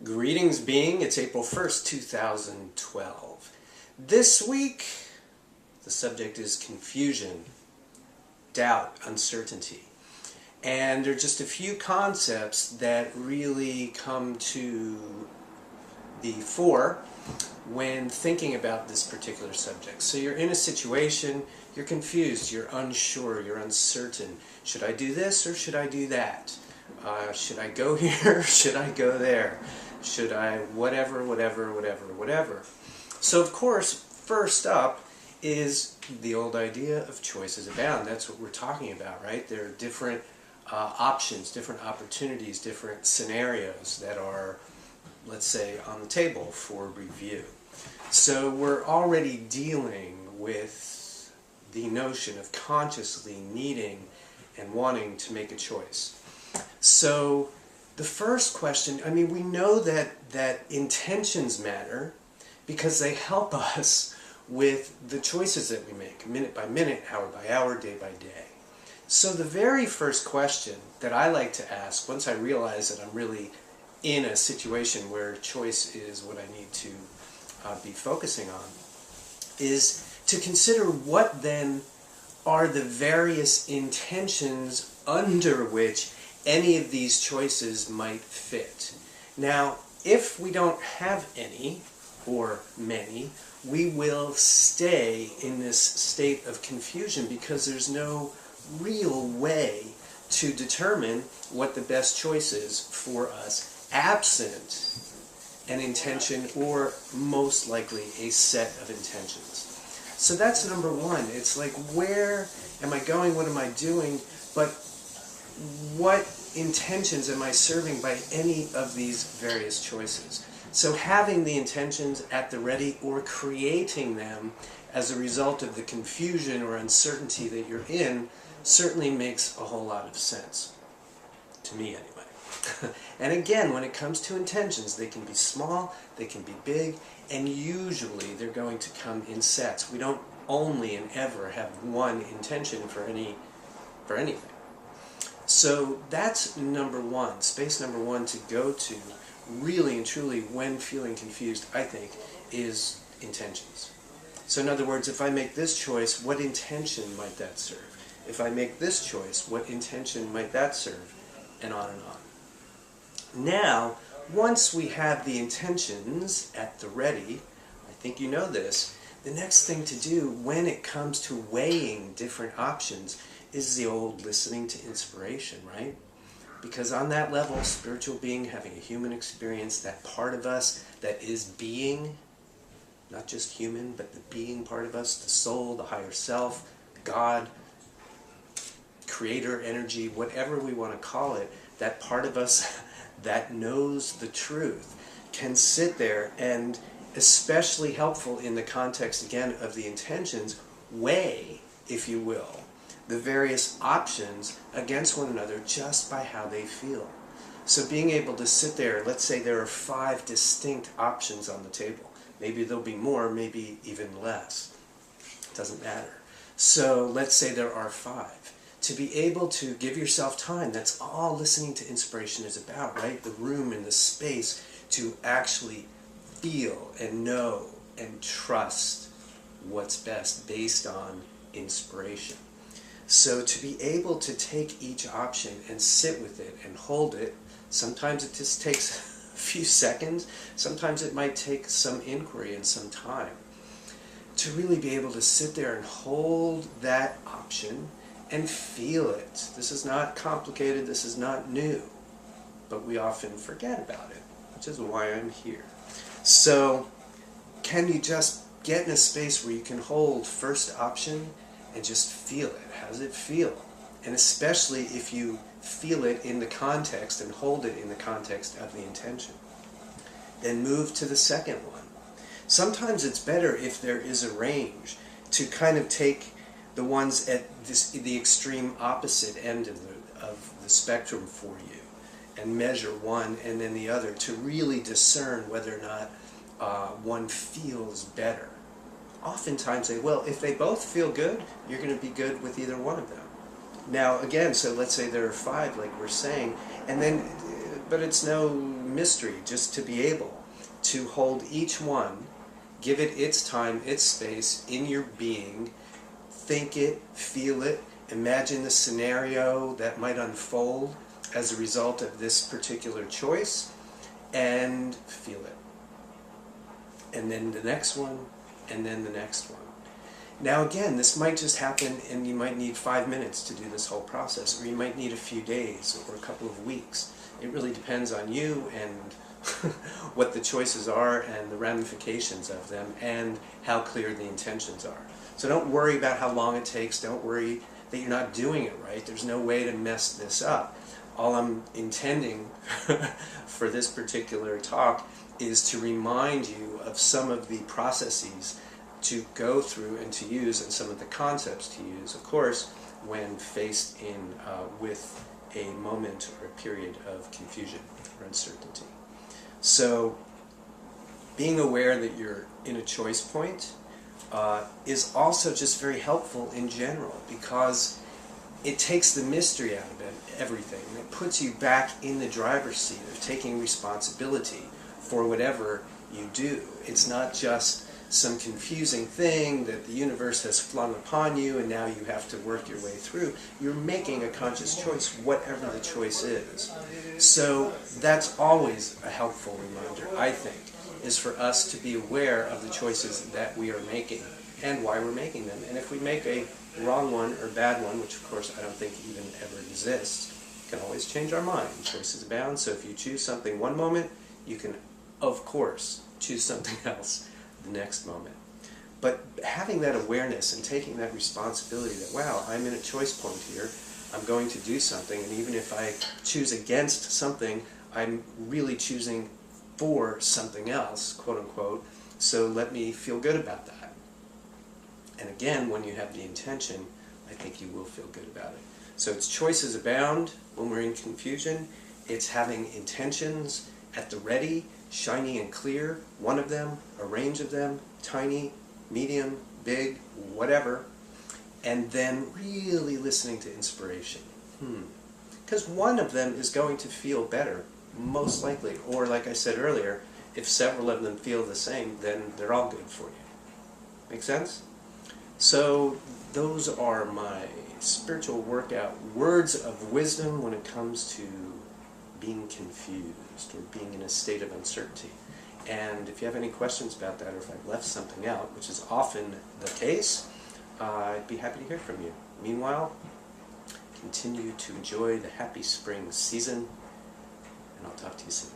Greetings, being. It's April 1st, 2012. This week, the subject is confusion, doubt, uncertainty. And there are just a few concepts that really come to the fore when thinking about this particular subject. So you're in a situation, you're confused, you're unsure, you're uncertain. Should I do this or should I do that? Should I go here or should I go there? Should I whatever. So of course, first up is the old idea of choices abound. That's what we're talking about, right? There are different options, different opportunities, different scenarios that are, let's say, on the table for review. So we're already dealing with the notion of consciously needing and wanting to make a choice. So the first question, we know that intentions matter because they help us with the choices that we make, minute by minute, hour by hour, day by day. So the very first question that I like to ask, once I realize that I'm really in a situation where choice is what I need to be focusing on, is to consider what then are the various intentions under which any of these choices might fit. Now, if we don't have any or many, we will stay in this state of confusion because there's no real way to determine what the best choice is for us, absent an intention or most likely a set of intentions. So that's number one. It's like, where am I going? What am I doing? But what intentions am I serving by any of these various choices? So having the intentions at the ready or creating them as a result of the confusion or uncertainty that you're in certainly makes a whole lot of sense. To me, anyway. And again, when it comes to intentions, they can be small, they can be big, and usually they're going to come in sets. We don't only and ever have one intention for anything. So that's number one, space number one to go to, really and truly, when feeling confused, I think, is intentions. So in other words, if I make this choice, what intention might that serve? If I make this choice, what intention might that serve? And on and on. Now, once we have the intentions at the ready, I think you know this, the next thing to do when it comes to weighing different options is the old listening to inspiration, right? Because on that level, spiritual being, having a human experience, that part of us that is being, not just human, but the being part of us, the soul, the higher self, God, creator, energy, whatever we want to call it, that part of us that knows the truth can sit there and, especially helpful in the context, again, of the intentions, weigh, if you will, the various options against one another just by how they feel. So being able to sit there, let's say there are 5 distinct options on the table. Maybe there'll be more, maybe even less. It doesn't matter. So let's say there are 5. To be able to give yourself time, that's all listening to inspiration is about, right? The room and the space to actually feel and know and trust what's best based on inspiration. So to be able to take each option and sit with it and hold it, sometimes it just takes a few seconds, sometimes it might take some inquiry and some time. To really be able to sit there and hold that option and feel it. This is not complicated, this is not new, but we often forget about it, which is why I'm here. So can you just get in a space where you can hold first option and just feel it? How does it feel? And especially if you feel it in the context and hold it in the context of the intention. Then move to the second one. Sometimes it's better if there is a range to kind of take the ones at the extreme opposite end of the spectrum for you and measure one and then the other to really discern whether or not one feels better. Oftentimes they will. If they both feel good, you're going to be good with either one of them. Now again, so let's say there are 5 like we're saying, and then but it's no mystery just to be able to hold each one, give it its time, its space in your being, think it, feel it, imagine the scenario that might unfold as a result of this particular choice, and feel it. And then the next one, and then the next one. Now again, this might just happen and you might need 5 minutes to do this whole process, or you might need a few days or a couple of weeks. It really depends on you and what the choices are and the ramifications of them and how clear the intentions are. So don't worry about how long it takes. Don't worry that you're not doing it right. There's no way to mess this up. All I'm intending for this particular talk is to remind you of some of the processes to go through and to use, and some of the concepts to use, of course, when faced with a moment or a period of confusion or uncertainty. So being aware that you're in a choice point is also just very helpful in general, because it takes the mystery out of everything. It puts you back in the driver's seat of taking responsibility for whatever you do. It's not just some confusing thing that the universe has flung upon you and now you have to work your way through. You're making a conscious choice, whatever the choice is. So that's always a helpful reminder, I think, is for us to be aware of the choices that we are making and why we're making them. And if we make a wrong one or bad one, which of course I don't think even ever exists, we can always change our mind. Choices abound. So if you choose something one moment, you can, of course, choose something else the next moment. But having that awareness and taking that responsibility that, wow, I'm in a choice point here, I'm going to do something, and even if I choose against something, I'm really choosing for something else, quote unquote, so let me feel good about that. And again, when you have the intention, I think you will feel good about it. So it's choices abound when we're in confusion. It's having intentions at the ready, shiny and clear, one of them, a range of them, tiny, medium, big, whatever, and then really listening to inspiration. Because one of them is going to feel better, most likely, or like I said earlier, if several of them feel the same, then they're all good for you. Make sense? So those are my spiritual workout words of wisdom when it comes to being confused or being in a state of uncertainty. And if you have any questions about that, or if I've left something out, which is often the case, I'd be happy to hear from you. Meanwhile, continue to enjoy the happy spring season, and I'll talk to you soon.